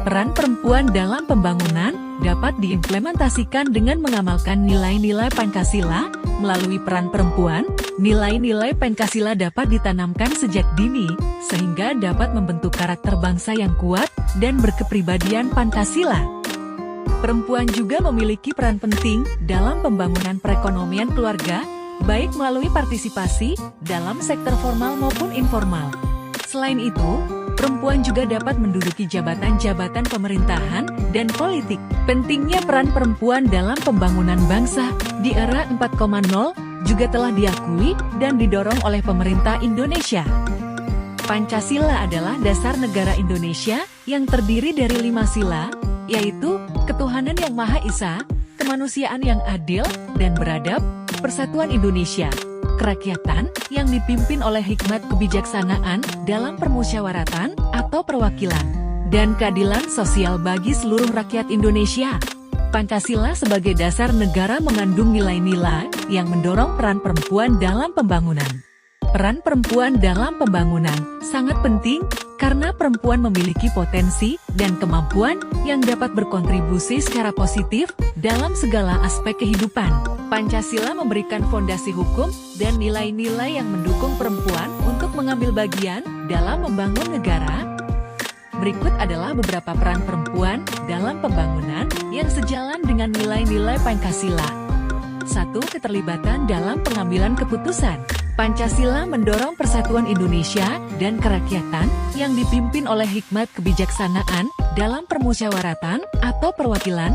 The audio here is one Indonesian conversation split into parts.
Peran perempuan dalam pembangunan dapat diimplementasikan dengan mengamalkan nilai-nilai Pancasila. Melalui peran perempuan, nilai-nilai Pancasila dapat ditanamkan sejak dini, sehingga dapat membentuk karakter bangsa yang kuat dan berkepribadian Pancasila. Perempuan juga memiliki peran penting dalam pembangunan perekonomian keluarga, baik melalui partisipasi dalam sektor formal maupun informal. Selain itu, perempuan juga dapat menduduki jabatan-jabatan pemerintahan dan politik. Pentingnya peran perempuan dalam pembangunan bangsa di era 4.0 juga telah diakui dan didorong oleh pemerintah Indonesia. Pancasila adalah dasar negara Indonesia yang terdiri dari 5 sila, yaitu ketuhanan yang Maha Esa, kemanusiaan yang adil dan beradab, persatuan Indonesia, kerakyatan yang dipimpin oleh hikmat kebijaksanaan dalam permusyawaratan atau perwakilan, dan keadilan sosial bagi seluruh rakyat Indonesia. Pancasila sebagai dasar negara mengandung nilai-nilai yang mendorong peran perempuan dalam pembangunan. Peran perempuan dalam pembangunan sangat penting karena perempuan memiliki potensi dan kemampuan yang dapat berkontribusi secara positif dalam segala aspek kehidupan. Pancasila memberikan fondasi hukum dan nilai-nilai yang mendukung perempuan untuk mengambil bagian dalam membangun negara. Berikut adalah beberapa peran perempuan dalam pembangunan yang sejalan dengan nilai-nilai Pancasila. 1. Keterlibatan dalam pengambilan keputusan. Pancasila mendorong persatuan Indonesia dan kerakyatan yang dipimpin oleh hikmat kebijaksanaan dalam permusyawaratan atau perwakilan.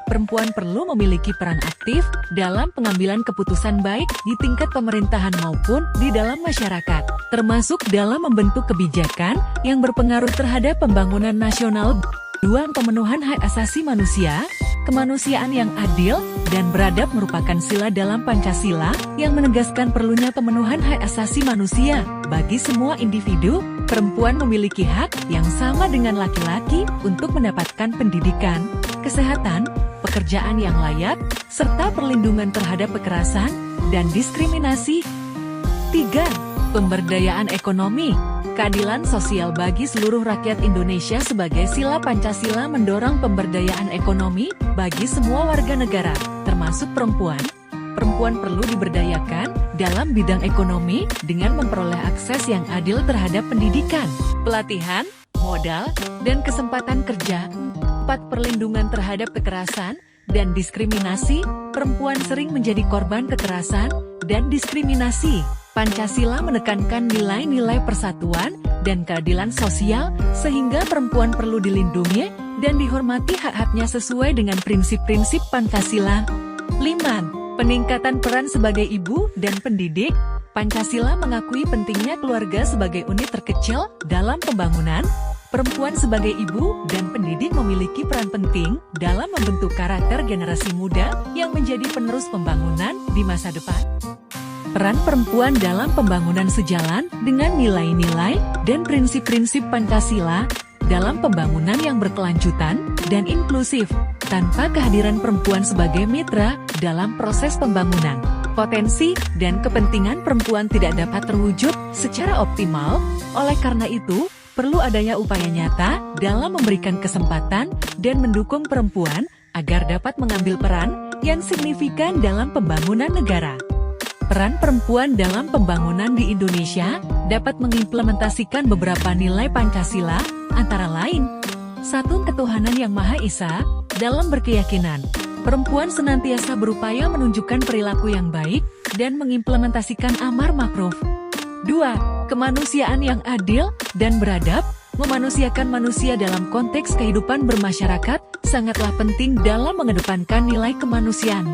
Perempuan perlu memiliki peran aktif dalam pengambilan keputusan baik di tingkat pemerintahan maupun di dalam masyarakat, termasuk dalam membentuk kebijakan yang berpengaruh terhadap pembangunan nasional. 2. Pemenuhan hak asasi manusia. Kemanusiaan yang adil dan beradab merupakan sila dalam Pancasila yang menegaskan perlunya pemenuhan hak asasi manusia bagi semua individu. Perempuan memiliki hak yang sama dengan laki-laki untuk mendapatkan pendidikan, kesehatan, pekerjaan yang layak, serta perlindungan terhadap kekerasan dan diskriminasi. 3. Pemberdayaan ekonomi. Keadilan sosial bagi seluruh rakyat Indonesia sebagai sila Pancasila mendorong pemberdayaan ekonomi bagi semua warga negara, termasuk perempuan. Perempuan perlu diberdayakan dalam bidang ekonomi dengan memperoleh akses yang adil terhadap pendidikan, pelatihan, modal, dan kesempatan kerja. 4. Perlindungan terhadap kekerasan dan diskriminasi. Perempuan sering menjadi korban kekerasan dan diskriminasi. Pancasila menekankan nilai-nilai persatuan dan keadilan sosial sehingga perempuan perlu dilindungi dan dihormati hak-haknya sesuai dengan prinsip-prinsip Pancasila. 5. Peningkatan peran sebagai ibu dan pendidik. Pancasila mengakui pentingnya keluarga sebagai unit terkecil dalam pembangunan. Perempuan sebagai ibu dan pendidik memiliki peran penting dalam membentuk karakter generasi muda yang menjadi penerus pembangunan di masa depan. Peran perempuan dalam pembangunan sejalan dengan nilai-nilai dan prinsip-prinsip Pancasila dalam pembangunan yang berkelanjutan dan inklusif. Tanpa kehadiran perempuan sebagai mitra dalam proses pembangunan, potensi dan kepentingan perempuan tidak dapat terwujud secara optimal. Oleh karena itu, perlu adanya upaya nyata dalam memberikan kesempatan dan mendukung perempuan agar dapat mengambil peran yang signifikan dalam pembangunan negara. Peran perempuan dalam pembangunan di Indonesia dapat mengimplementasikan beberapa nilai Pancasila, antara lain 1. Ketuhanan yang Maha Esa. Dalam berkeyakinan, perempuan senantiasa berupaya menunjukkan perilaku yang baik dan mengimplementasikan amar ma'ruf. 2. Kemanusiaan yang adil dan beradab. Memanusiakan manusia dalam konteks kehidupan bermasyarakat sangatlah penting dalam mengedepankan nilai kemanusiaan.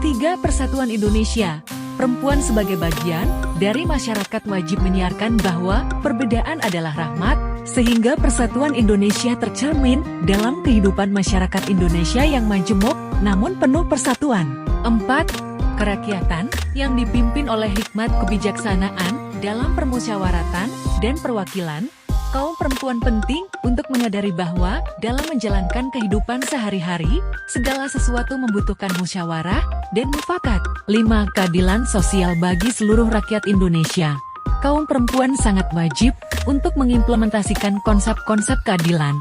3. Persatuan Indonesia. Perempuan sebagai bagian dari masyarakat wajib menyiarkan bahwa perbedaan adalah rahmat, sehingga persatuan Indonesia tercermin dalam kehidupan masyarakat Indonesia yang majemuk namun penuh persatuan. 4. Kerakyatan yang dipimpin oleh hikmat kebijaksanaan dalam permusyawaratan dan perwakilan. Kaum perempuan penting untuk menyadari bahwa dalam menjalankan kehidupan sehari-hari, segala sesuatu membutuhkan musyawarah dan mufakat. 5. Keadilan sosial bagi seluruh rakyat Indonesia. Kaum perempuan sangat wajib untuk mengimplementasikan konsep-konsep keadilan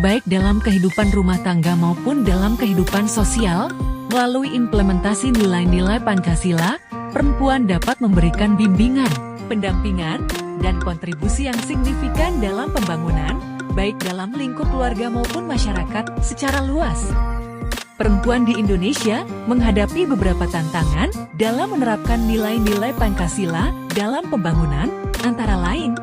baik dalam kehidupan rumah tangga maupun dalam kehidupan sosial. Melalui implementasi nilai-nilai Pancasila, perempuan dapat memberikan bimbingan, pendampingan, dan kontribusi yang signifikan dalam pembangunan, baik dalam lingkup keluarga maupun masyarakat secara luas. Perempuan di Indonesia menghadapi beberapa tantangan dalam menerapkan nilai-nilai Pancasila dalam pembangunan, antara lain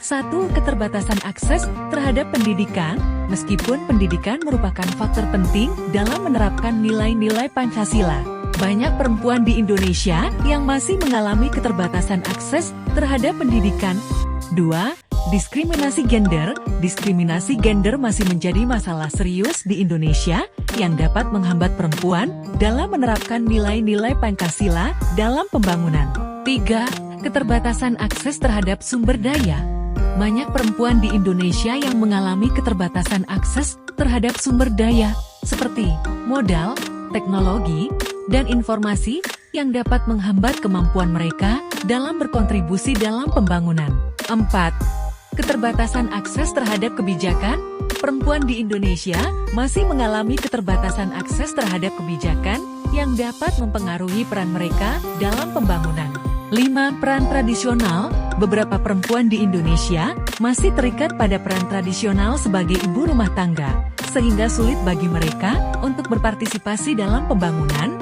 1. Keterbatasan akses terhadap pendidikan. Meskipun pendidikan merupakan faktor penting dalam menerapkan nilai-nilai Pancasila, banyak perempuan di Indonesia yang masih mengalami keterbatasan akses terhadap pendidikan. 2. Diskriminasi gender. Diskriminasi gender masih menjadi masalah serius di Indonesia yang dapat menghambat perempuan dalam menerapkan nilai-nilai Pancasila dalam pembangunan. 3. Keterbatasan akses terhadap sumber daya. Banyak perempuan di Indonesia yang mengalami keterbatasan akses terhadap sumber daya, seperti modal, teknologi, dan informasi yang dapat menghambat kemampuan mereka dalam berkontribusi dalam pembangunan. 4. Keterbatasan akses terhadap kebijakan. Perempuan di Indonesia masih mengalami keterbatasan akses terhadap kebijakan yang dapat mempengaruhi peran mereka dalam pembangunan. 5. Peran tradisional. Beberapa perempuan di Indonesia masih terikat pada peran tradisional sebagai ibu rumah tangga, sehingga sulit bagi mereka untuk berpartisipasi dalam pembangunan.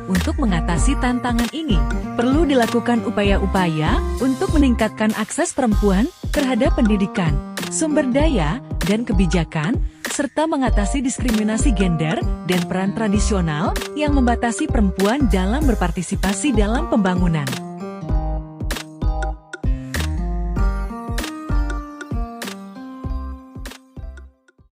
Untuk mengatasi tantangan ini, perlu dilakukan upaya-upaya untuk meningkatkan akses perempuan terhadap pendidikan, sumber daya, dan kebijakan, serta mengatasi diskriminasi gender dan peran tradisional yang membatasi perempuan dalam berpartisipasi dalam pembangunan.